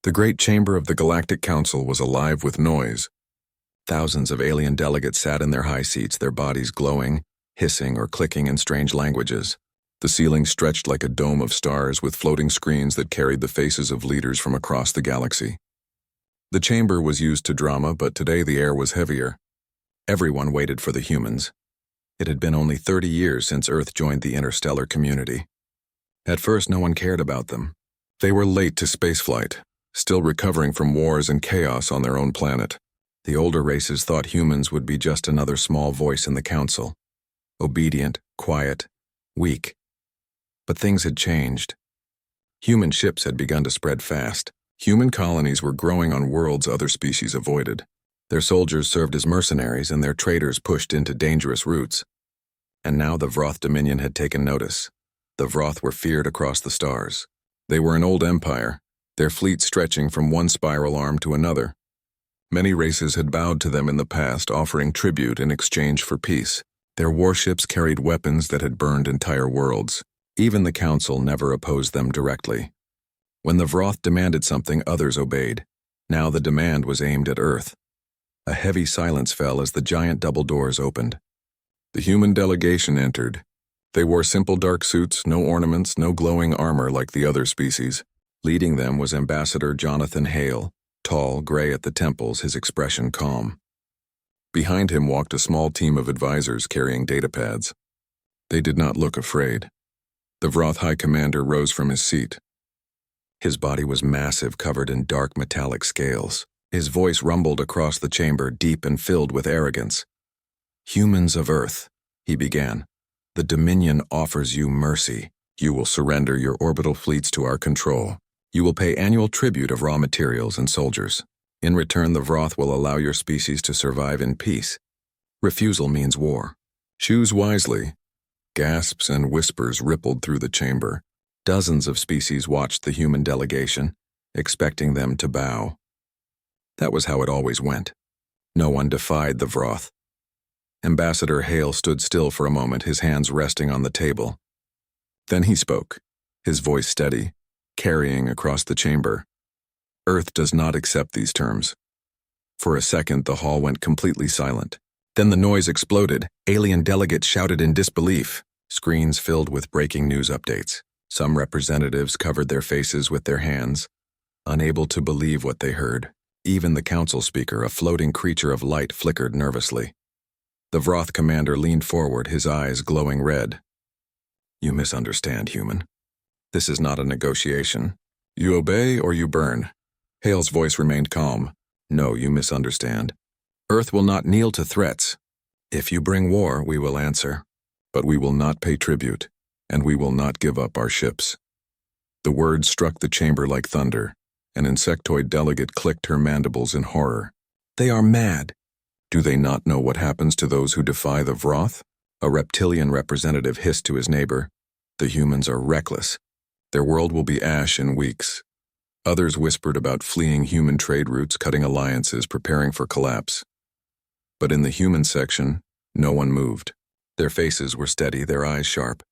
The great chamber of the Galactic Council was alive with noise. Thousands of alien delegates sat in their high seats, their bodies glowing, hissing or clicking in strange languages. The ceiling stretched like a dome of stars with floating screens that carried the faces of leaders from across the galaxy. The chamber was used to drama, but today the air was heavier. Everyone waited for the humans. It had been only 30 years since Earth joined the interstellar community. At first, no one cared about them. They were late to spaceflight, still recovering from wars and chaos on their own planet. The older races thought humans would be just another small voice in the council. Obedient, quiet, weak. But things had changed. Human ships had begun to spread fast. Human colonies were growing on worlds other species avoided. Their soldiers served as mercenaries and their traders pushed into dangerous routes. And now the Vroth Dominion had taken notice. The Vroth were feared across the stars. They were an old empire, their fleet stretching from one spiral arm to another. Many races had bowed to them in the past, offering tribute in exchange for peace. Their warships carried weapons that had burned entire worlds. Even the Council never opposed them directly. When the Vroth demanded something, others obeyed. Now the demand was aimed at Earth. A heavy silence fell as the giant double doors opened. The human delegation entered. They wore simple dark suits, no ornaments, no glowing armor like the other species. Leading them was Ambassador Jonathan Hale, tall, gray at the temples, his expression calm. Behind him walked a small team of advisors carrying datapads. They did not look afraid. The Vroth High Commander rose from his seat. His body was massive, covered in dark metallic scales. His voice rumbled across the chamber, deep and filled with arrogance. "Humans of Earth," he began, "the Dominion offers you mercy. You will surrender your orbital fleets to our control. You will pay annual tribute of raw materials and soldiers. In return, the Vroth will allow your species to survive in peace. Refusal means war. Choose wisely." Gasps and whispers rippled through the chamber. Dozens of species watched the human delegation, expecting them to bow. That was how it always went. No one defied the Vroth. Ambassador Hale stood still for a moment, his hands resting on the table. Then he spoke, his voice steady, carrying across the chamber. "Earth does not accept these terms." For a second, the hall went completely silent. Then the noise exploded. Alien delegates shouted in disbelief. Screens filled with breaking news updates. Some representatives covered their faces with their hands, unable to believe what they heard. Even the council speaker, a floating creature of light, flickered nervously. The Vroth commander leaned forward, his eyes glowing red. "You misunderstand, human. This is not a negotiation. You obey or you burn." Hale's voice remained calm. "No, you misunderstand. Earth will not kneel to threats. If you bring war, we will answer. But we will not pay tribute, and we will not give up our ships." The words struck the chamber like thunder. An insectoid delegate clicked her mandibles in horror. "They are mad." "Do they not know what happens to those who defy the Vroth?" A reptilian representative hissed to his neighbor. "The humans are reckless. Their world will be ash in weeks." Others whispered about fleeing human trade routes, cutting alliances, preparing for collapse. But in the human section, no one moved. Their faces were steady, their eyes sharp.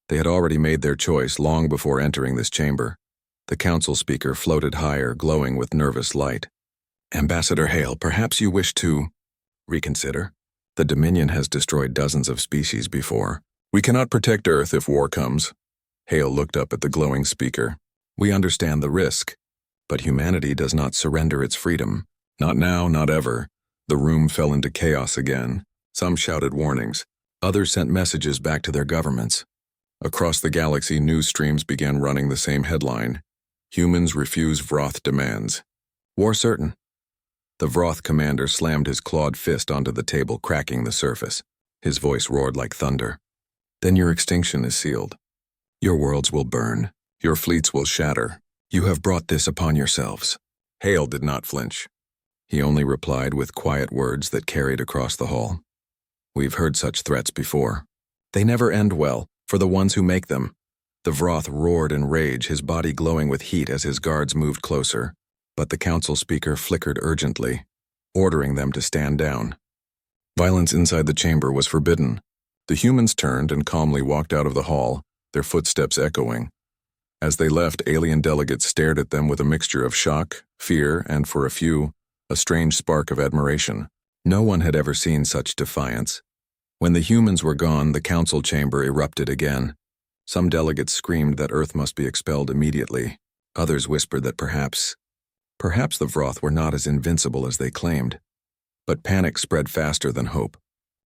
They had already made their choice long before entering this chamber. The council speaker floated higher, glowing with nervous light. "Ambassador Hale, perhaps you wish to reconsider? The Dominion has destroyed dozens of species before. We cannot protect Earth if war comes." Hale looked up at the glowing speaker. "We understand the risk, but humanity does not surrender its freedom. Not now, not ever." The room fell into chaos again. Some shouted warnings. Others sent messages back to their governments. Across the galaxy, news streams began running the same headline: "Humans refuse Vroth demands." "War certain." The Vroth commander slammed his clawed fist onto the table, cracking the surface. His voice roared like thunder. "Then your extinction is sealed. Your worlds will burn. Your fleets will shatter. You have brought this upon yourselves." Hale did not flinch. He only replied with quiet words that carried across the hall. "We've heard such threats before. They never end well, for the ones who make them." The Vroth roared in rage, his body glowing with heat as his guards moved closer. But the council speaker flickered urgently, ordering them to stand down. Violence inside the chamber was forbidden. The humans turned and calmly walked out of the hall, their footsteps echoing. As they left, alien delegates stared at them with a mixture of shock, fear, and for a few, a strange spark of admiration. No one had ever seen such defiance. When the humans were gone, the council chamber erupted again. Some delegates screamed that Earth must be expelled immediately. Others whispered that perhaps the Vroth were not as invincible as they claimed. But panic spread faster than hope.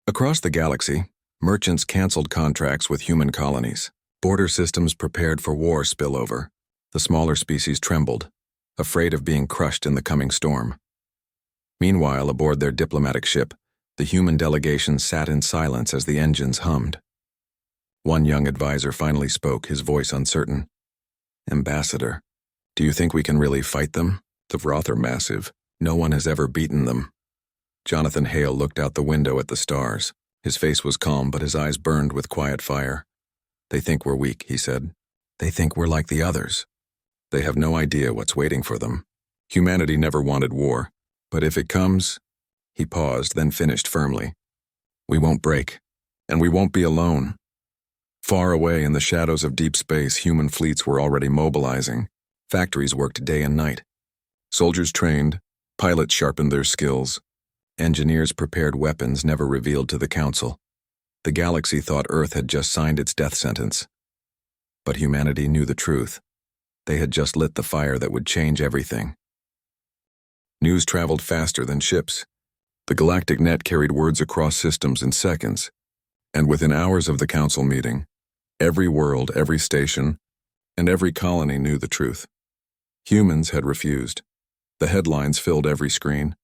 Across the galaxy, merchants canceled contracts with human colonies. Border systems prepared for war spillover. The smaller species trembled, afraid of being crushed in the coming storm. Meanwhile, aboard their diplomatic ship, the human delegation sat in silence as the engines hummed. One young advisor finally spoke, his voice uncertain. "Ambassador, do you think we can really fight them? The Vroth are massive. No one has ever beaten them." Jonathan Hale looked out the window at the stars. His face was calm, but his eyes burned with quiet fire. "They think we're weak," he said. "They think we're like the others. They have no idea what's waiting for them. Humanity never wanted war, but if it comes..." He paused, then finished firmly. "We won't break, and we won't be alone." Far away in the shadows of deep space, human fleets were already mobilizing. Factories worked day and night. Soldiers trained, pilots sharpened their skills. Engineers prepared weapons never revealed to the Council. The galaxy thought Earth had just signed its death sentence. But humanity knew the truth. They had just lit the fire that would change everything. News traveled faster than ships. The galactic net carried words across systems in seconds. And within hours of the Council meeting, every world, every station, and every colony knew the truth. Humans had refused. The headlines filled every screen.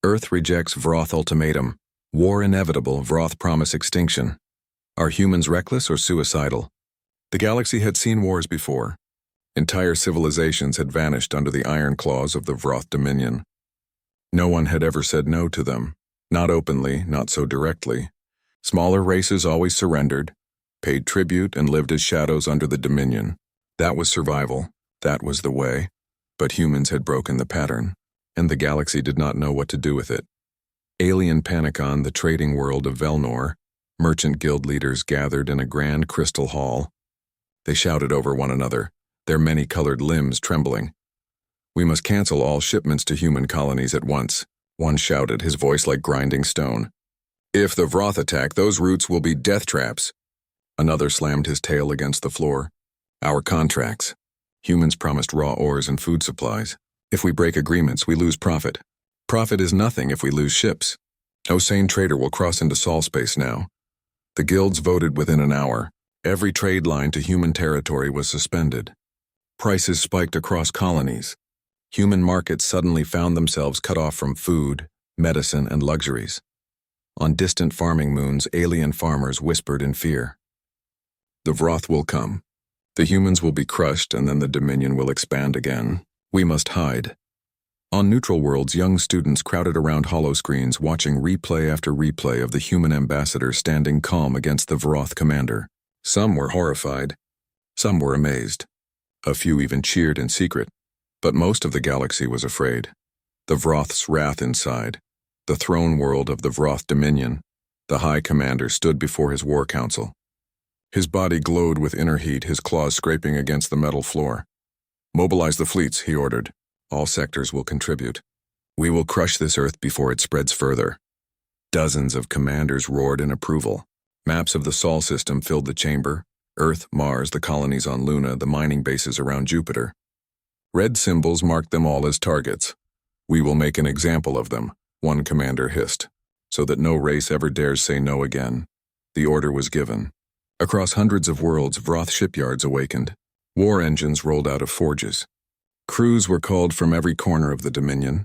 Earth rejects Vroth ultimatum. War inevitable, Vroth promise extinction. Are humans reckless or suicidal? The galaxy had seen wars before. Entire civilizations had vanished under the iron claws of the Vroth dominion. No one had ever said no to them. Not openly, not so directly. Smaller races always surrendered, paid tribute, and lived as shadows under the dominion. That was survival. That was the way. But humans had broken the pattern, and the galaxy did not know what to do with it. Alien Panicon, the trading world of Velnor, merchant guild leaders gathered in a grand crystal hall. They shouted over one another, their many-colored limbs trembling. "We must cancel all shipments to human colonies at once," one shouted, his voice like grinding stone. "If the Vroth attack, those routes will be death traps." Another slammed his tail against the floor. "Our contracts. Humans promised raw ores and food supplies. If we break agreements, we lose profit. Profit is nothing if we lose ships. No sane trader will cross into Sol space now." The guilds voted within an hour. Every trade line to human territory was suspended. Prices spiked across colonies. Human markets suddenly found themselves cut off from food, medicine, and luxuries. On distant farming moons, alien farmers whispered in fear. "The Vroth will come. The humans will be crushed, and then the Dominion will expand again. We must hide." On neutral worlds, young students crowded around holoscreens watching replay after replay of the human ambassador standing calm against the Vroth commander. Some were horrified. Some were amazed. A few even cheered in secret. But most of the galaxy was afraid. The Vroth's wrath inside. The throne world of the Vroth Dominion. The High Commander stood before his war council. His body glowed with inner heat, his claws scraping against the metal floor. "Mobilize the fleets," he ordered. "All sectors will contribute. We will crush this Earth before it spreads further." Dozens of commanders roared in approval. Maps of the Sol system filled the chamber. Earth, Mars, the colonies on Luna, the mining bases around Jupiter. Red symbols marked them all as targets. "We will make an example of them," one commander hissed, "so that no race ever dares say no again." The order was given. Across hundreds of worlds, Vroth shipyards awakened. War engines rolled out of forges. Crews were called from every corner of the Dominion.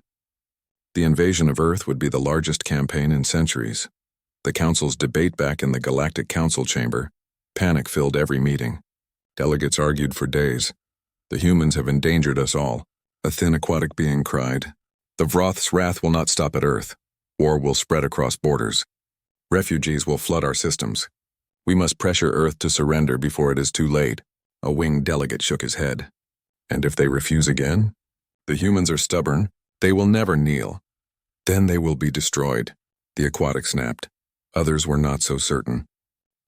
The invasion of Earth would be the largest campaign in centuries. The Council's debate back in the Galactic Council chamber. Panic filled every meeting. Delegates argued for days. "The humans have endangered us all," a thin aquatic being cried. "The Vroth's wrath will not stop at Earth. War will spread across borders. Refugees will flood our systems. We must pressure Earth to surrender before it is too late." A winged delegate shook his head. "And if they refuse again? The humans are stubborn. They will never kneel. Then they will be destroyed." The aquatic snapped. Others were not so certain.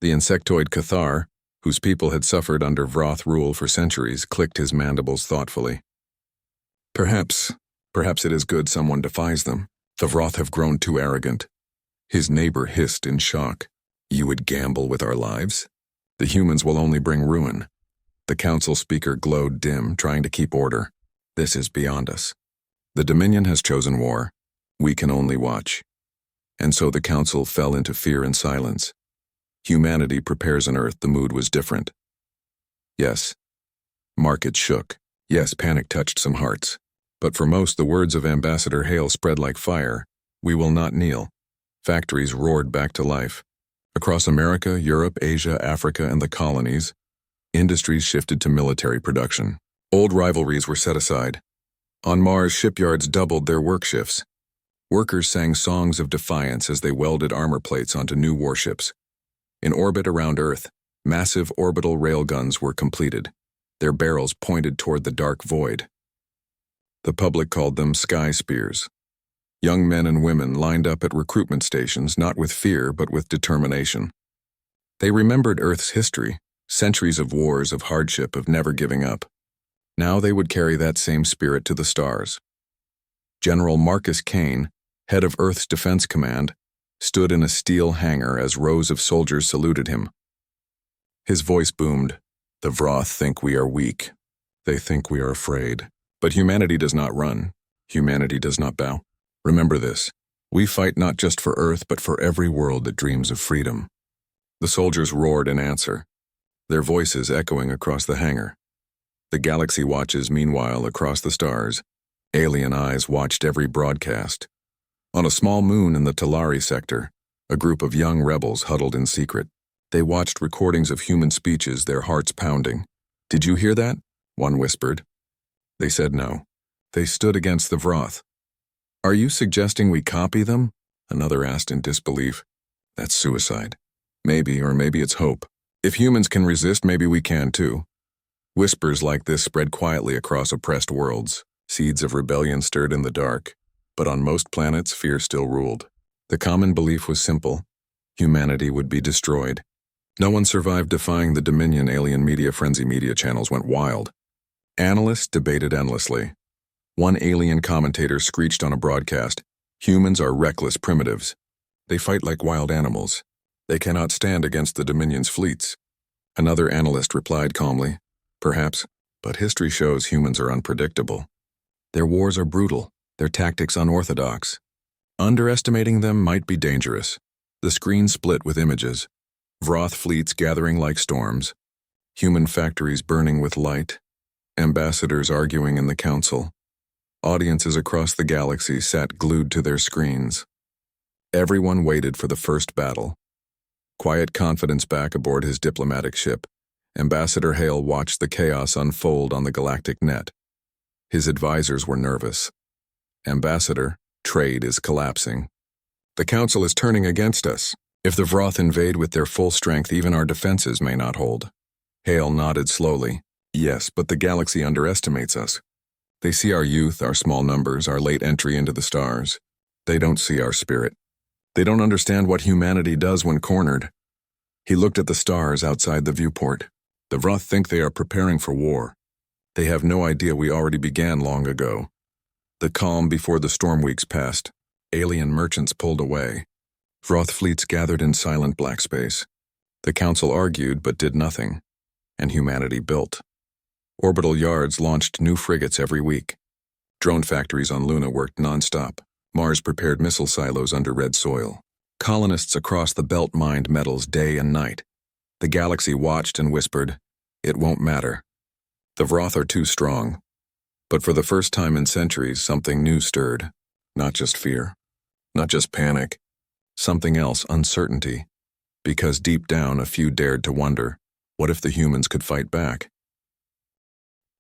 The insectoid Cathar, whose people had suffered under Vroth rule for centuries, clicked his mandibles thoughtfully. Perhaps it is good someone defies them. The Vroth have grown too arrogant. His neighbor hissed in shock. You would gamble with our lives? The humans will only bring ruin. The council speaker glowed dim, trying to keep order. This is beyond us. The Dominion has chosen war. We can only watch. And so the council fell into fear and silence. Humanity prepares an Earth. The mood was different. Yes. Markets shook. Yes, panic touched some hearts. But for most, the words of Ambassador Hale spread like fire. We will not kneel. Factories roared back to life. Across America, Europe, Asia, Africa, and the colonies, industries shifted to military production. Old rivalries were set aside. On Mars, shipyards doubled their work shifts. Workers sang songs of defiance as they welded armor plates onto new warships. In orbit around Earth, massive orbital railguns were completed. Their barrels pointed toward the dark void. The public called them sky spears. Young men and women lined up at recruitment stations, not with fear, but with determination. They remembered Earth's history, centuries of wars, of hardship, of never giving up. Now they would carry that same spirit to the stars. General Marcus Kane, head of Earth's Defense Command, stood in a steel hangar as rows of soldiers saluted him. His voice boomed. The Vroth think we are weak. They think we are afraid. But humanity does not run. Humanity does not bow. Remember this. We fight not just for Earth, but for every world that dreams of freedom. The soldiers roared in answer, their voices echoing across the hangar. The galaxy watches, meanwhile, across the stars. Alien eyes watched every broadcast. On a small moon in the Talari sector, a group of young rebels huddled in secret. They watched recordings of human speeches, their hearts pounding. Did you hear that? One whispered. They said no. They stood against the Vroth. Are you suggesting we copy them? Another asked in disbelief. That's suicide. Maybe, or maybe it's hope. If humans can resist, maybe we can too. Whispers like this spread quietly across oppressed worlds. Seeds of rebellion stirred in the dark. But on most planets, fear still ruled. The common belief was simple. Humanity would be destroyed. No one survived defying the Dominion. Alien media frenzy media channels went wild. Analysts debated endlessly. One alien commentator screeched on a broadcast, humans are reckless primitives. They fight like wild animals. They cannot stand against the Dominion's fleets. Another analyst replied calmly, perhaps, but history shows humans are unpredictable. Their wars are brutal, their tactics unorthodox. Underestimating them might be dangerous. The screen split with images. Vroth fleets gathering like storms. Human factories burning with light. Ambassadors arguing in the council. Audiences across the galaxy sat glued to their screens. Everyone waited for the first battle. Quiet confidence back aboard his diplomatic ship, Ambassador Hale watched the chaos unfold on the galactic net. His advisors were nervous. Ambassador, trade is collapsing. The council is turning against us. If the Vroth invade with their full strength, even our defenses may not hold. Hale nodded slowly. Yes, but the galaxy underestimates us. They see our youth, our small numbers, our late entry into the stars. They don't see our spirit. They don't understand what humanity does when cornered. He looked at the stars outside the viewport. The Vroth think they are preparing for war. They have no idea we already began long ago. The calm before the storm weeks passed. Alien merchants pulled away. Vroth fleets gathered in silent black space. The council argued but did nothing. And humanity built. Orbital yards launched new frigates every week. Drone factories on Luna worked non-stop. Mars prepared missile silos under red soil. Colonists across the belt mined metals day and night. The galaxy watched and whispered, it won't matter. The Vroth are too strong. But for the first time in centuries, something new stirred. Not just fear. Not just panic. Something else, uncertainty. Because deep down, a few dared to wonder, what if the humans could fight back?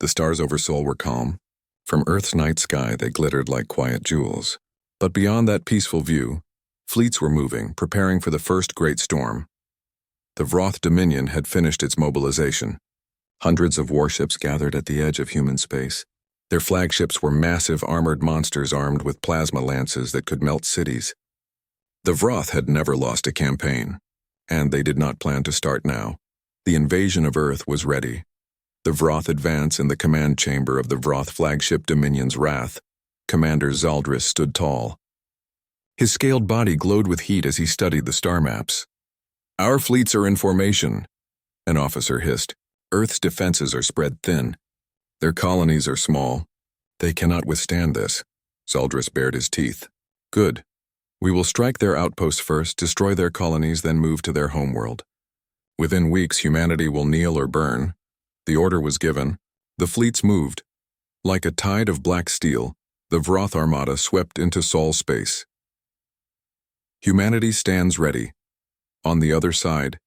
The stars over Sol were calm. From Earth's night sky, they glittered like quiet jewels. But beyond that peaceful view, fleets were moving, preparing for the first great storm. The Vroth Dominion had finished its mobilization. Hundreds of warships gathered at the edge of human space. Their flagships were massive armored monsters armed with plasma lances that could melt cities. The Vroth had never lost a campaign, and they did not plan to start now. The invasion of Earth was ready. The Vroth advance in the command chamber of the Vroth flagship Dominion's Wrath. Commander Zaldris stood tall. His scaled body glowed with heat as he studied the star maps. "Our fleets are in formation," an officer hissed. "Earth's defenses are spread thin. Their colonies are small. They cannot withstand this." Zaldris bared his teeth. "Good. We will strike their outposts first, destroy their colonies, then move to their homeworld. Within weeks, humanity will kneel or burn." The order was given. The fleets moved. Like a tide of black steel, the Vroth armada swept into Sol space. Humanity stands ready. On the other side,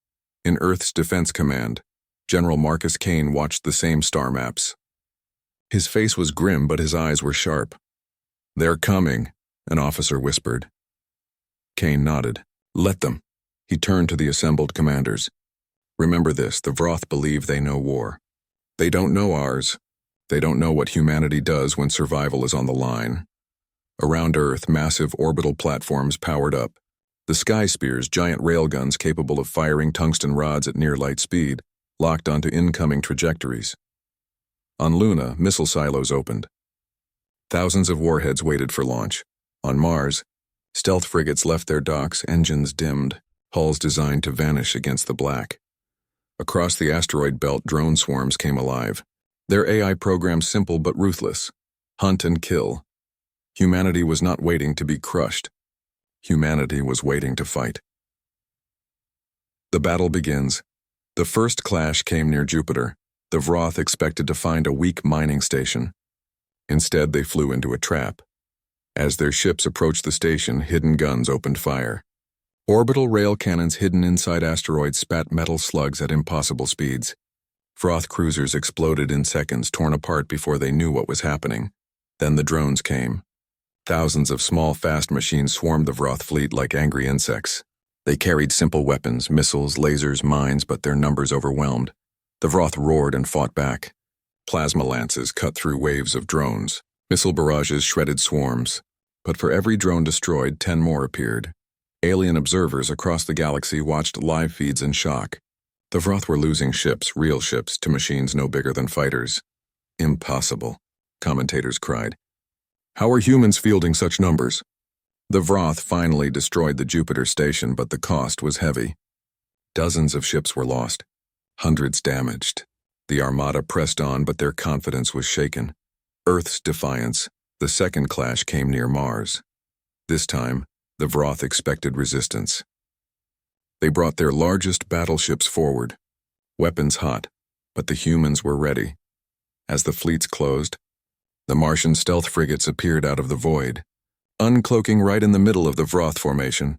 in Earth's Defense Command, General Marcus Kane watched the same star maps. His face was grim, but his eyes were sharp. "They're coming," an officer whispered. Kane nodded. "Let them." He turned to the assembled commanders. "Remember this, the Vroth believe they know war. They don't know ours. They don't know what humanity does when survival is on the line." Around Earth, massive orbital platforms powered up. The Sky Spears, giant railguns capable of firing tungsten rods at near light speed, locked onto incoming trajectories. On Luna, missile silos opened. Thousands of warheads waited for launch. On Mars, stealth frigates left their docks, engines dimmed, hulls designed to vanish against the black. Across the asteroid belt, drone swarms came alive. Their AI programs simple but ruthless. Hunt and kill. Humanity was not waiting to be crushed. Humanity was waiting to fight. The battle begins. The first clash came near Jupiter. The Vroth expected to find a weak mining station. Instead, they flew into a trap. As their ships approached the station, hidden guns opened fire. Orbital rail cannons hidden inside asteroids spat metal slugs at impossible speeds. Vroth cruisers exploded in seconds, torn apart before they knew what was happening. Then the drones came. Thousands of small, fast machines swarmed the Vroth fleet like angry insects. They carried simple weapons, missiles, lasers, mines, but their numbers overwhelmed. The Vroth roared and fought back. Plasma lances cut through waves of drones. Missile barrages shredded swarms. But for every drone destroyed, 10 more appeared. Alien observers across the galaxy watched live feeds in shock. The Vroth were losing ships, real ships, to machines no bigger than fighters. "Impossible," commentators cried. "How are humans fielding such numbers?" The Vroth finally destroyed the Jupiter station, but the cost was heavy. Dozens of ships were lost. Hundreds damaged. The Armada pressed on, but their confidence was shaken. Earth's defiance. The second clash came near Mars. This time, the Vroth expected resistance. They brought their largest battleships forward. Weapons hot, but the humans were ready. As the fleets closed, the Martian stealth frigates appeared out of the void, uncloaking right in the middle of the Vroth formation.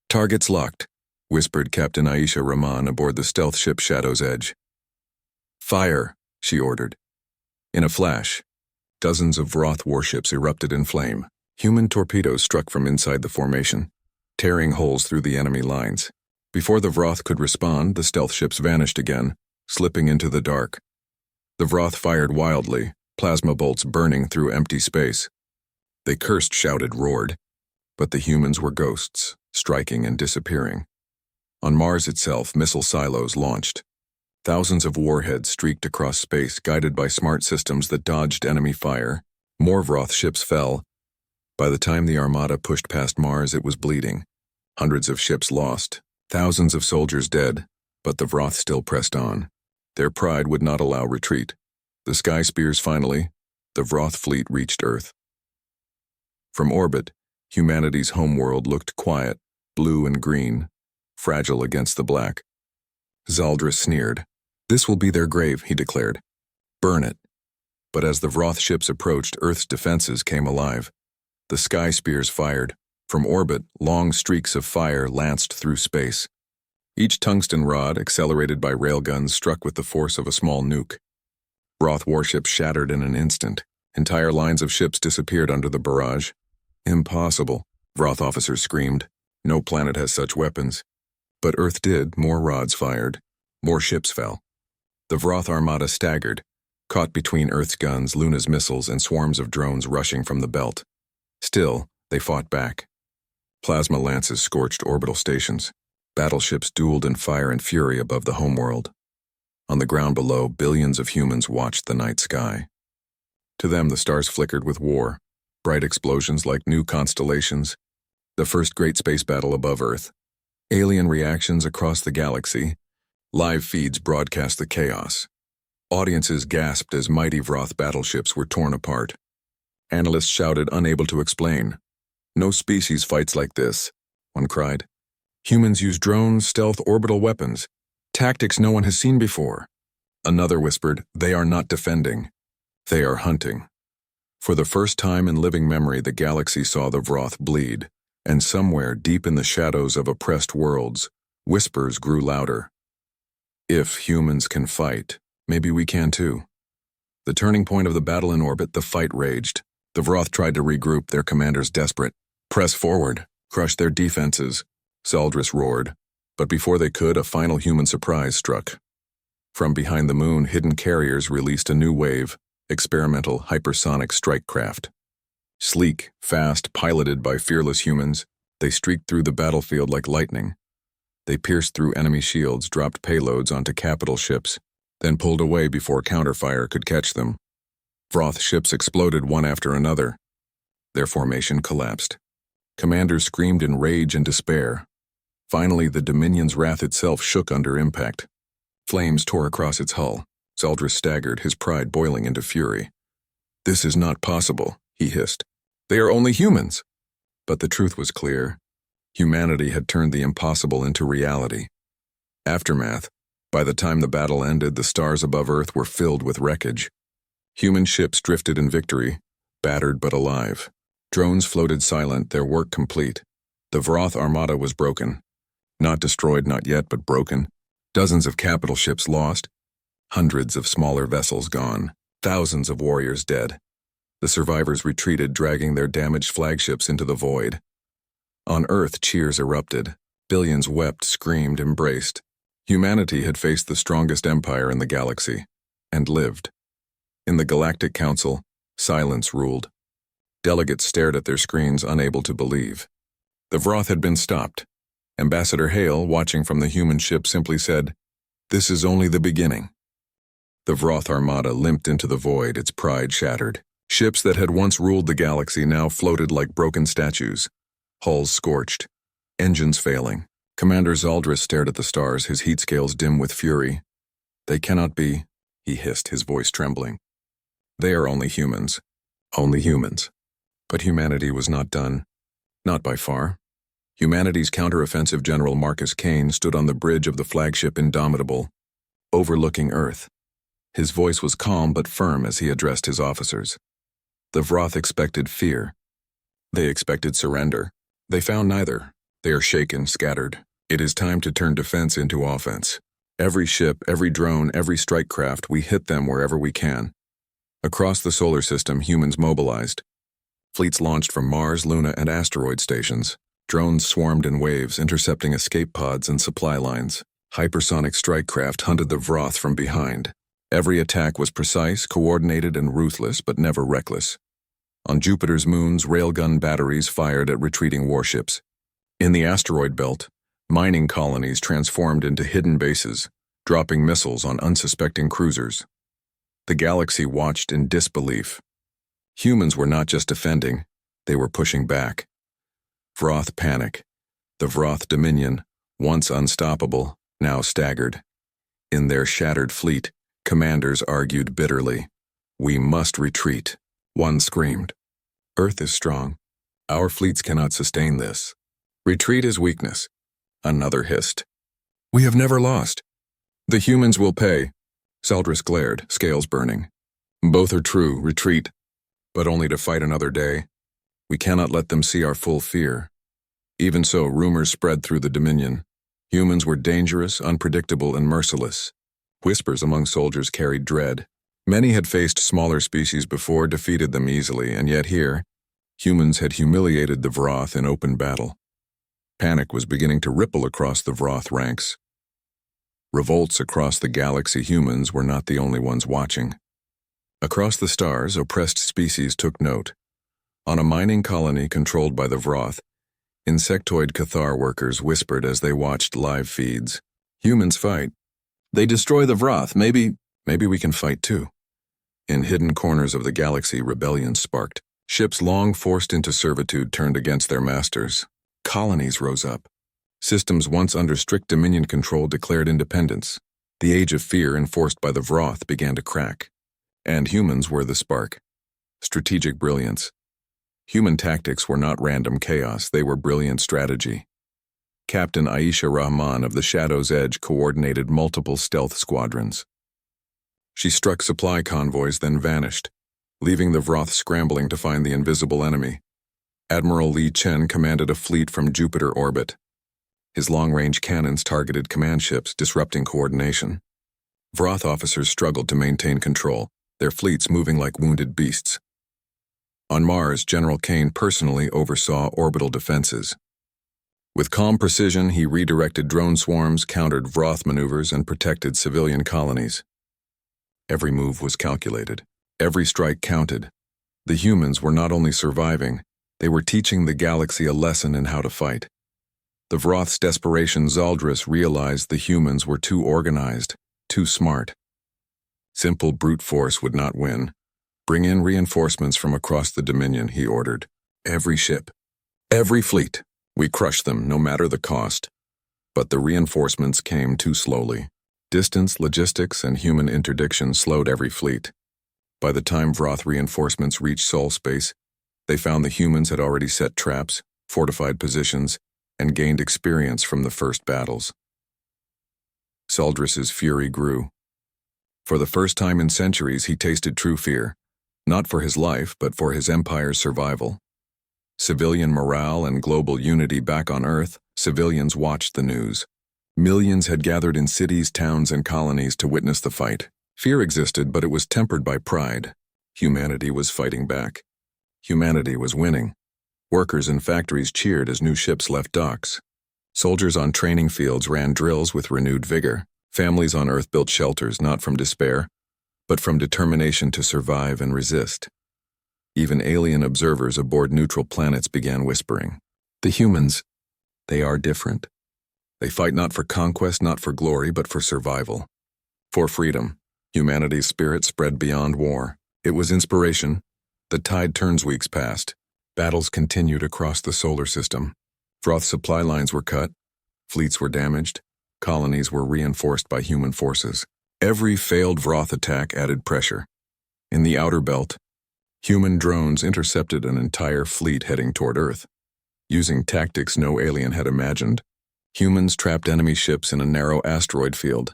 "Targets locked," whispered Captain Aisha Rahman aboard the stealth ship Shadow's Edge. "Fire," she ordered. In a flash, dozens of Vroth warships erupted in flame. Human torpedoes struck from inside the formation, tearing holes through the enemy lines. Before the Vroth could respond, the stealth ships vanished again, slipping into the dark. The Vroth fired wildly, plasma bolts burning through empty space. They cursed, shouted, roared. But the humans were ghosts, striking and disappearing. On Mars itself, missile silos launched. Thousands of warheads streaked across space, guided by smart systems that dodged enemy fire. More Vroth ships fell. By the time the Armada pushed past Mars, it was bleeding. Hundreds of ships lost, thousands of soldiers dead, but the Vroth still pressed on. Their pride would not allow retreat. The Sky Spears finally, the Vroth fleet reached Earth. From orbit, humanity's homeworld looked quiet, blue and green, fragile against the black. Zaldris sneered. "This will be their grave," he declared. "Burn it." But as the Vroth ships approached, Earth's defenses came alive. The Sky Spears fired. From orbit, long streaks of fire lanced through space. Each tungsten rod, accelerated by railguns, struck with the force of a small nuke. Vroth warships shattered in an instant. Entire lines of ships disappeared under the barrage. "Impossible," Vroth officers screamed. "No planet has such weapons." But Earth did. More rods fired. More ships fell. The Vroth armada staggered, caught between Earth's guns, Luna's missiles, and swarms of drones rushing from the belt. Still, they fought back. Plasma lances scorched orbital stations. Battleships dueled in fire and fury above the homeworld. On the ground below, billions of humans watched the night sky. To them, the stars flickered with war, bright explosions like new constellations, the first great space battle above Earth, alien reactions across the galaxy, live feeds broadcast the chaos. Audiences gasped as mighty Vroth battleships were torn apart. Analysts shouted, unable to explain. "No species fights like this," one cried. "Humans use drones, stealth, orbital weapons, tactics no one has seen before." Another whispered, "They are not defending. They are hunting." For the first time in living memory, the galaxy saw the Vroth bleed, and somewhere deep in the shadows of oppressed worlds, whispers grew louder. If humans can fight, maybe we can too. The turning point of the battle in orbit, the fight raged. The Vroth tried to regroup, their commanders desperate. "Press forward, crush their defenses," Saldris roared. But before they could, a final human surprise struck. From behind the moon, hidden carriers released a new wave, experimental hypersonic strike craft. Sleek, fast, piloted by fearless humans, they streaked through the battlefield like lightning. They pierced through enemy shields, dropped payloads onto capital ships, then pulled away before counterfire could catch them. Vroth ships exploded one after another. Their formation collapsed. Commanders screamed in rage and despair. Finally, the Dominion's wrath itself shook under impact. Flames tore across its hull. Saldris staggered, his pride boiling into fury. "This is not possible," he hissed. "They are only humans." But the truth was clear. Humanity had turned the impossible into reality. Aftermath. By the time the battle ended, the stars above Earth were filled with wreckage. Human ships drifted in victory, battered but alive. Drones floated silent, their work complete. The Vroth armada was broken. Not destroyed, not yet, but broken. Dozens of capital ships lost. Hundreds of smaller vessels gone. Thousands of warriors dead. The survivors retreated, dragging their damaged flagships into the void. On Earth, cheers erupted. Billions wept, screamed, embraced. Humanity had faced the strongest empire in the galaxy, and lived. In the Galactic Council, silence ruled. Delegates stared at their screens, unable to believe. The Vroth had been stopped. Ambassador Hale, watching from the human ship, simply said, "This is only the beginning." The Vroth armada limped into the void, its pride shattered. Ships that had once ruled the galaxy now floated like broken statues. Hulls scorched. Engines failing. Commander Saldris stared at the stars, his heat scales dim with fury. "They cannot be," he hissed, his voice trembling. "They are only humans. Only humans." But humanity was not done. Not by far. Humanity's counteroffensive General Marcus Kane stood on the bridge of the flagship Indomitable, overlooking Earth. His voice was calm but firm as he addressed his officers. The Vroth expected fear. They expected surrender. They found neither. They are shaken, scattered. It is time to turn defense into offense. Every ship, every drone, every strike craft, we hit them wherever we can. Across the solar system, humans mobilized. Fleets launched from Mars, Luna, and asteroid stations. Drones swarmed in waves, intercepting escape pods and supply lines. Hypersonic strike craft hunted the Vroth from behind. Every attack was precise, coordinated, and ruthless, but never reckless. On Jupiter's moons, railgun batteries fired at retreating warships. In the asteroid belt, mining colonies transformed into hidden bases, dropping missiles on unsuspecting cruisers. The galaxy watched in disbelief. Humans were not just defending, they were pushing back. Vroth panic. The Vroth Dominion, once unstoppable, now staggered. In their shattered fleet, commanders argued bitterly. "We must retreat," one screamed. "Earth is strong. Our fleets cannot sustain this. Retreat is weakness," another hissed. "We have never lost. The humans will pay." Saldris glared, scales burning. "Both are true, retreat, but only to fight another day. We cannot let them see our full fear." Even so, rumors spread through the Dominion. Humans were dangerous, unpredictable, and merciless. Whispers among soldiers carried dread. Many had faced smaller species before, defeated them easily, and yet here, humans had humiliated the Vroth in open battle. Panic was beginning to ripple across the Vroth ranks. Revolts across the galaxy, humans were not the only ones watching. Across the stars, oppressed species took note. On a mining colony controlled by the Vroth, insectoid Cathar workers whispered as they watched live feeds. "Humans fight. They destroy the Vroth. Maybe we can fight too. In hidden corners of the galaxy, rebellion sparked. Ships long forced into servitude turned against their masters. Colonies rose up. Systems once under strict Dominion control declared independence. The age of fear enforced by the Vroth began to crack. And humans were the spark. Strategic brilliance. Human tactics were not random chaos, they were brilliant strategy. Captain Aisha Rahman of the Shadow's Edge coordinated multiple stealth squadrons. She struck supply convoys, then vanished, leaving the Vroth scrambling to find the invisible enemy. Admiral Li Chen commanded a fleet from Jupiter orbit. His long-range cannons targeted command ships, disrupting coordination. Vroth officers struggled to maintain control, their fleets moving like wounded beasts. On Mars, General Kane personally oversaw orbital defenses. With calm precision, he redirected drone swarms, countered Vroth maneuvers, and protected civilian colonies. Every move was calculated. Every strike counted. The humans were not only surviving, they were teaching the galaxy a lesson in how to fight. The Vroth's desperation, Zaldris realized the humans were too organized, too smart. Simple brute force would not win. Bring in reinforcements from across the Dominion, he ordered. Every ship, every fleet. We crushed them, no matter the cost. But the reinforcements came too slowly. Distance, logistics, and human interdiction slowed every fleet. By the time Vroth reinforcements reached Sol space, they found the humans had already set traps, fortified positions, and gained experience from the first battles. Zaldris's fury grew. For the first time in centuries, he tasted true fear, not for his life, but for his empire's survival. Civilian morale and global unity back on Earth, civilians watched the news. Millions had gathered in cities, towns, and colonies to witness the fight. Fear existed, but it was tempered by pride. Humanity was fighting back. Humanity was winning. Workers in factories cheered as new ships left docks. Soldiers on training fields ran drills with renewed vigor. Families on Earth built shelters not from despair, but from determination to survive and resist. Even alien observers aboard neutral planets began whispering, "The humans, they are different. They fight not for conquest, not for glory, but for survival. For freedom." Humanity's spirit spread beyond war. It was inspiration. The tide turns weeks passed. Battles continued across the solar system. Vroth supply lines were cut. Fleets were damaged. Colonies were reinforced by human forces. Every failed Vroth attack added pressure. In the outer belt, human drones intercepted an entire fleet heading toward Earth. Using tactics no alien had imagined, humans trapped enemy ships in a narrow asteroid field,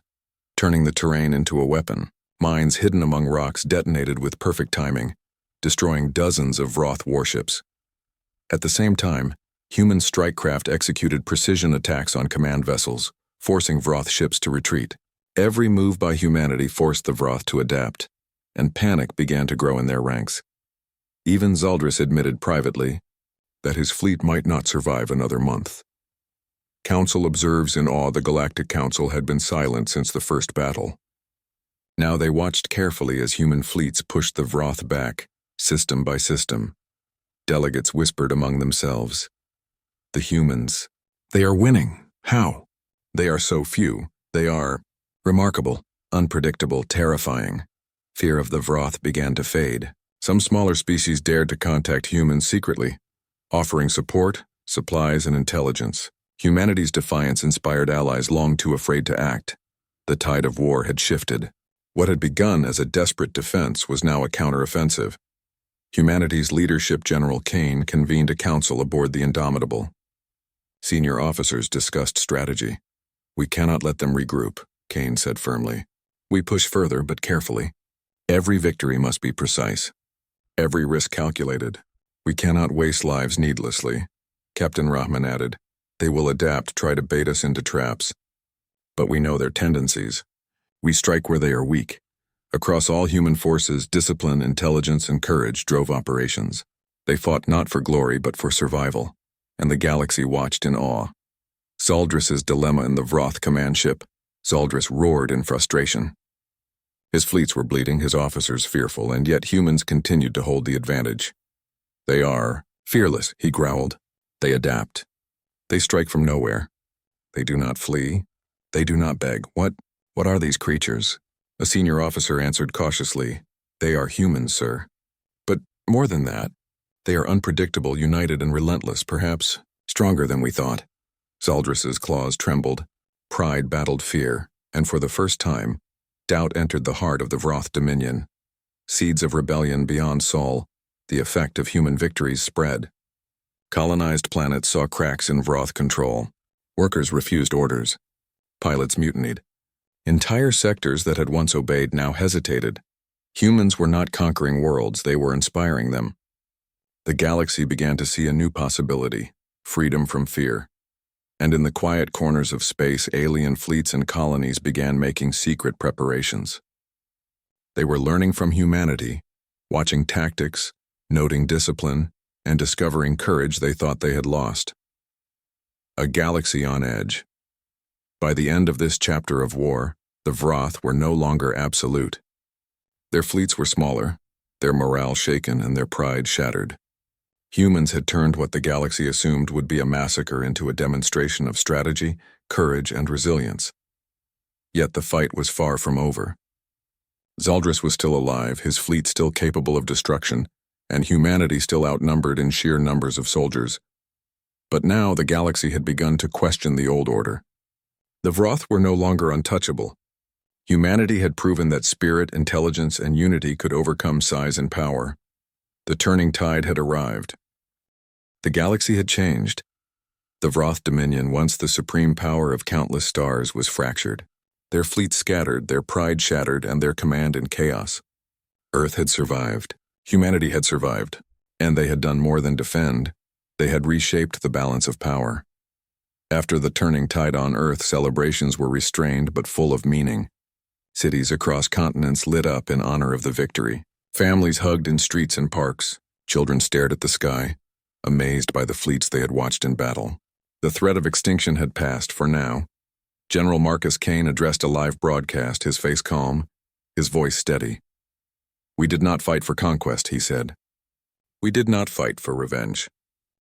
turning the terrain into a weapon. Mines hidden among rocks detonated with perfect timing, destroying dozens of Vroth warships. At the same time, human strike craft executed precision attacks on command vessels, forcing Vroth ships to retreat. Every move by humanity forced the Vroth to adapt, and panic began to grow in their ranks. Even Zaldris admitted privately that his fleet might not survive another month. Council observes in awe the Galactic Council had been silent since the first battle. Now they watched carefully as human fleets pushed the Vroth back, system by system. Delegates whispered among themselves, "The humans, they are winning. How? They are so few. They are remarkable, unpredictable, terrifying." Fear of the Vroth began to fade. Some smaller species dared to contact humans secretly, offering support, supplies, and intelligence. Humanity's defiance inspired allies long too afraid to act. The tide of war had shifted. What had begun as a desperate defense was now a counteroffensive. Humanity's leadership, General Kane, convened a council aboard the Indomitable. Senior officers discussed strategy. "We cannot let them regroup," Kane said firmly. "We push further, but carefully. Every victory must be precise. Every risk calculated. We cannot waste lives needlessly." Captain Rahman added, "They will adapt, try to bait us into traps. But we know their tendencies. We strike where they are weak." Across all human forces, discipline, intelligence, and courage drove operations. They fought not for glory, but for survival, and the galaxy watched in awe. Zaldris's dilemma in the Vroth command ship. Zaldris roared in frustration. His fleets were bleeding, his officers fearful, and yet humans continued to hold the advantage. "They are fearless," he growled. "They adapt. They strike from nowhere. They do not flee. They do not beg. What What are these creatures? A senior officer answered cautiously. They are humans, sir. But more than that, they are unpredictable, united, and relentless, perhaps stronger than we thought. Zaldris's claws trembled. Pride battled fear, and for the first time, doubt entered the heart of the Vroth Dominion. Seeds of rebellion beyond Sol, the effect of human victories spread. Colonized planets saw cracks in Vroth control. Workers refused orders. Pilots mutinied. Entire sectors that had once obeyed now hesitated. Humans were not conquering worlds, they were inspiring them. The galaxy began to see a new possibility, freedom from fear. And in the quiet corners of space, alien fleets and colonies began making secret preparations. They were learning from humanity, watching tactics, noting discipline, and discovering courage they thought they had lost. A galaxy on edge. By the end of this chapter of war, the Vroth were no longer absolute. Their fleets were smaller, their morale shaken, and their pride shattered. Humans had turned what the galaxy assumed would be a massacre into a demonstration of strategy, courage, and resilience. Yet the fight was far from over. Zaldris was still alive, his fleet still capable of destruction, and humanity still outnumbered in sheer numbers of soldiers. But now the galaxy had begun to question the old order. The Vroth were no longer untouchable. Humanity had proven that spirit, intelligence, and unity could overcome size and power. The turning tide had arrived. The galaxy had changed. The Vroth Dominion, once the supreme power of countless stars, was fractured. Their fleet scattered, their pride shattered, and their command in chaos. Earth had survived. Humanity had survived. And they had done more than defend. They had reshaped the balance of power. After the turning tide on Earth, celebrations were restrained but full of meaning. Cities across continents lit up in honor of the victory. Families hugged in streets and parks. Children stared at the sky, amazed by the fleets they had watched in battle. The threat of extinction had passed for now. General Marcus Kane addressed a live broadcast, his face calm, his voice steady. "We did not fight for conquest," he said. "We did not fight for revenge.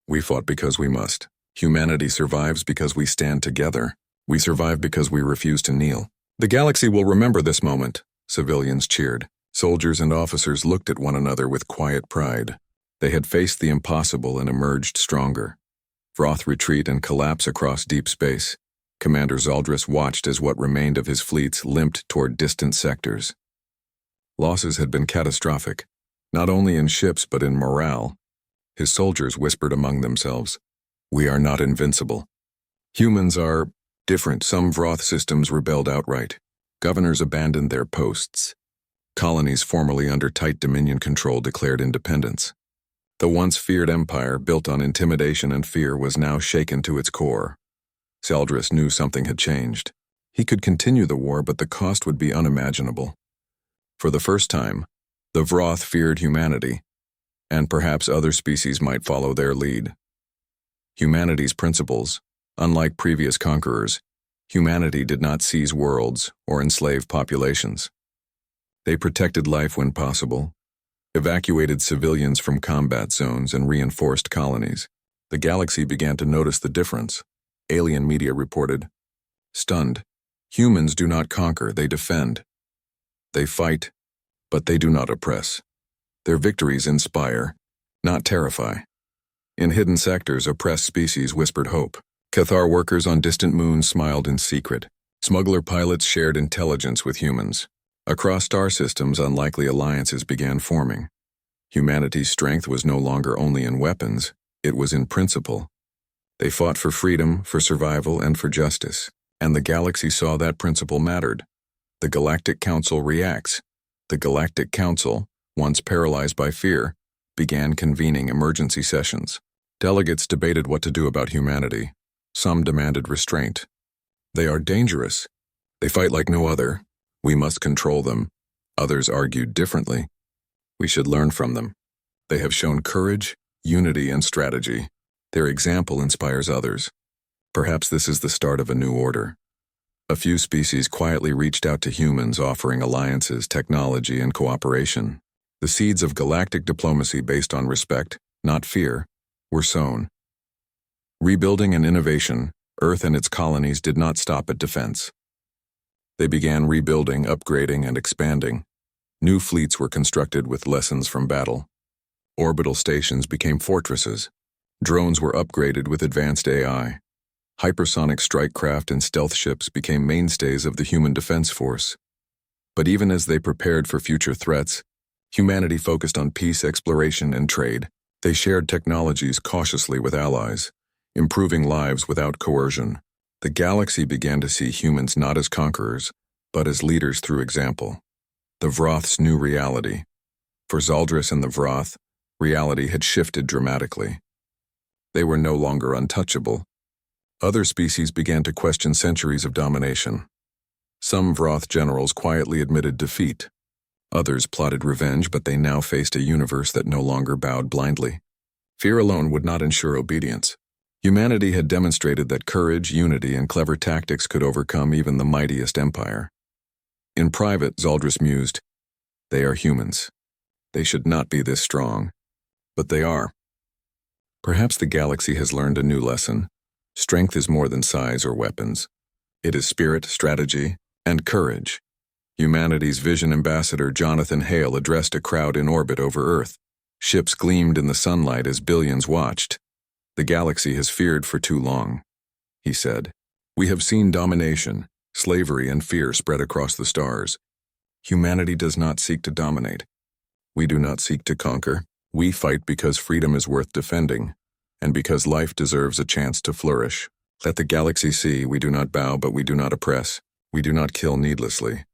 We fought because we must. Humanity survives because we stand together. We survive because we refuse to kneel." "The galaxy will remember this moment," civilians cheered. Soldiers and officers looked at one another with quiet pride. They had faced the impossible and emerged stronger. Vroth retreat and collapse across deep space. Commander Zaldris watched as what remained of his fleets limped toward distant sectors. Losses had been catastrophic, not only in ships but in morale. His soldiers whispered among themselves, "We are not invincible. Humans are different." Some Vroth systems rebelled outright. Governors abandoned their posts. Colonies formerly under tight Dominion control declared independence. The once feared empire, built on intimidation and fear, was now shaken to its core. Zaldris knew something had changed. He could continue the war, but the cost would be unimaginable. For the first time, the Vroth feared humanity, and perhaps other species might follow their lead. Humanity's principles, unlike previous conquerors, humanity did not seize worlds or enslave populations. They protected life when possible, evacuated civilians from combat zones, and reinforced colonies. The galaxy began to notice the difference. Alien media reported, "Stunned. Humans do not conquer, they defend. They fight, but they do not oppress. Their victories inspire, not terrify." In hidden sectors, oppressed species whispered hope. Cathar workers on distant moons smiled in secret. Smuggler pilots shared intelligence with humans. Across star systems, unlikely alliances began forming. Humanity's strength was no longer only in weapons, it was in principle. They fought for freedom, for survival, and for justice. And the galaxy saw that principle mattered. The Galactic Council reacts. The Galactic Council, once paralyzed by fear, began convening emergency sessions. Delegates debated what to do about humanity. Some demanded restraint. "They are dangerous. They fight like no other. We must control them." Others argued differently. "We should learn from them. They have shown courage, unity, and strategy. Their example inspires others. Perhaps this is the start of a new order." A few species quietly reached out to humans, offering alliances, technology, and cooperation. The seeds of galactic diplomacy based on respect, not fear, were sown. Rebuilding and innovation, Earth and its colonies did not stop at defense. They began rebuilding, upgrading, and expanding. New fleets were constructed with lessons from battle. Orbital stations became fortresses. Drones were upgraded with advanced AI. Hypersonic strike craft and stealth ships became mainstays of the human defense force. But even as they prepared for future threats, humanity focused on peace, exploration, and trade. They shared technologies cautiously with allies, improving lives without coercion. The galaxy began to see humans not as conquerors, but as leaders through example. The Vroth's new reality. For Zaldris and the Vroth, reality had shifted dramatically. They were no longer untouchable. Other species began to question centuries of domination. Some Vroth generals quietly admitted defeat. Others plotted revenge, but they now faced a universe that no longer bowed blindly. Fear alone would not ensure obedience. Humanity had demonstrated that courage, unity, and clever tactics could overcome even the mightiest empire. In private, Zaldris mused, "They are humans. They should not be this strong. But they are." Perhaps the galaxy has learned a new lesson. Strength is more than size or weapons. It is spirit, strategy, and courage. Humanity's vision ambassador Jonathan Hale addressed a crowd in orbit over Earth. Ships gleamed in the sunlight as billions watched. "The galaxy has feared for too long," he said. "We have seen domination, slavery, and fear spread across the stars. Humanity does not seek to dominate. We do not seek to conquer. We fight because freedom is worth defending, and because life deserves a chance to flourish. Let the galaxy see we do not bow, but we do not oppress. We do not kill needlessly,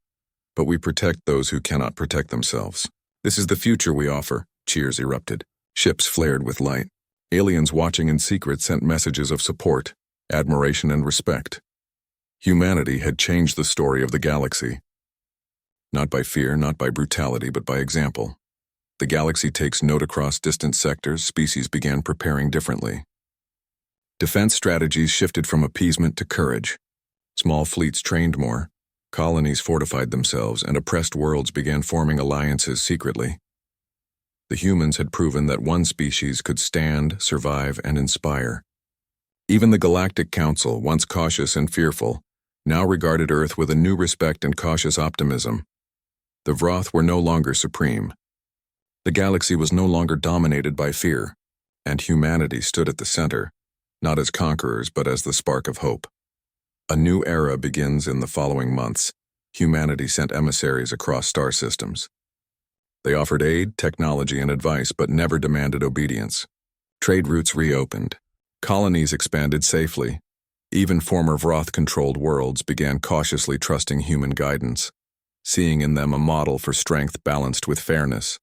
but we protect those who cannot protect themselves. This is the future we offer." Cheers erupted. Ships flared with light. Aliens watching in secret sent messages of support, admiration, and respect. Humanity had changed the story of the galaxy. Not by fear, not by brutality, but by example. The galaxy takes note across distant sectors. Species began preparing differently. Defense strategies shifted from appeasement to courage. Small fleets trained more. Colonies fortified themselves, and oppressed worlds began forming alliances secretly. The humans had proven that one species could stand, survive, and inspire. Even the Galactic Council, once cautious and fearful, now regarded Earth with a new respect and cautious optimism. The Vroth were no longer supreme. The galaxy was no longer dominated by fear, and humanity stood at the center, not as conquerors but as the spark of hope. A new era begins in the following months. Humanity sent emissaries across star systems. They offered aid, technology, and advice, but never demanded obedience. Trade routes reopened. Colonies expanded safely. Even former Vroth-controlled worlds began cautiously trusting human guidance, seeing in them a model for strength balanced with fairness.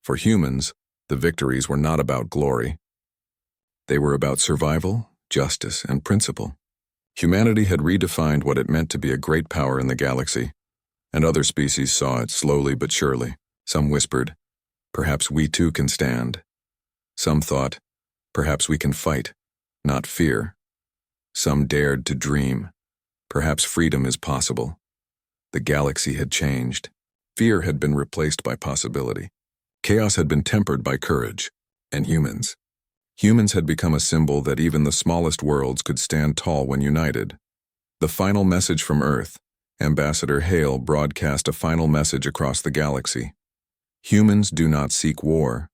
For humans, the victories were not about glory. They were about survival, justice, and principle. Humanity had redefined what it meant to be a great power in the galaxy, and other species saw it slowly but surely. Some whispered, "Perhaps we too can stand." Some thought, "Perhaps we can fight, not fear." Some dared to dream, "Perhaps freedom is possible." The galaxy had changed. Fear had been replaced by possibility. Chaos had been tempered by courage. And humans had become a symbol that even the smallest worlds could stand tall when united. The final message from Earth. Ambassador Hale broadcast a final message across the galaxy. Humans do not seek war.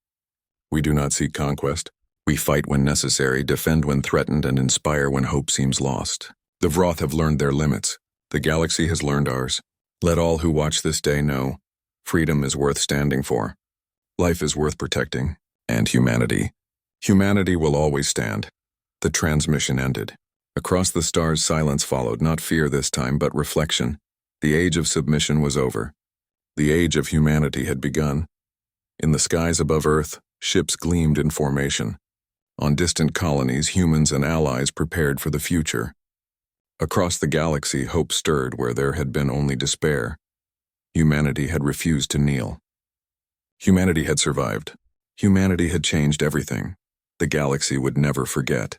We do not seek conquest. We fight when necessary, defend when threatened, and inspire when hope seems lost. The Vroth have learned their limits. The galaxy has learned ours. Let all who watch this day know, freedom is worth standing for. Life is worth protecting. And humanity. Humanity will always stand. The transmission ended. Across the stars, silence followed, not fear this time, but reflection. The age of submission was over. The age of humanity had begun. In the skies above Earth, ships gleamed in formation. On distant colonies, humans and allies prepared for the future. Across the galaxy, hope stirred where there had been only despair. Humanity had refused to kneel. Humanity had survived. Humanity had changed everything. The galaxy would never forget.